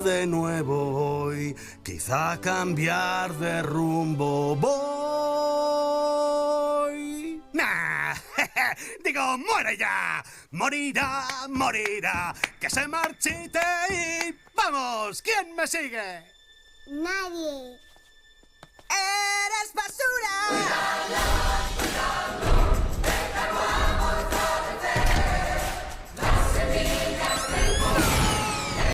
de nuevo hoy, quizá cambiar de rumbo voy. ¡Nah! Digo, muere ya. Morirá, morirá. Que se marchite y... ¡Vamos! ¿Quién me sigue? Nadie. ¡Eres basura!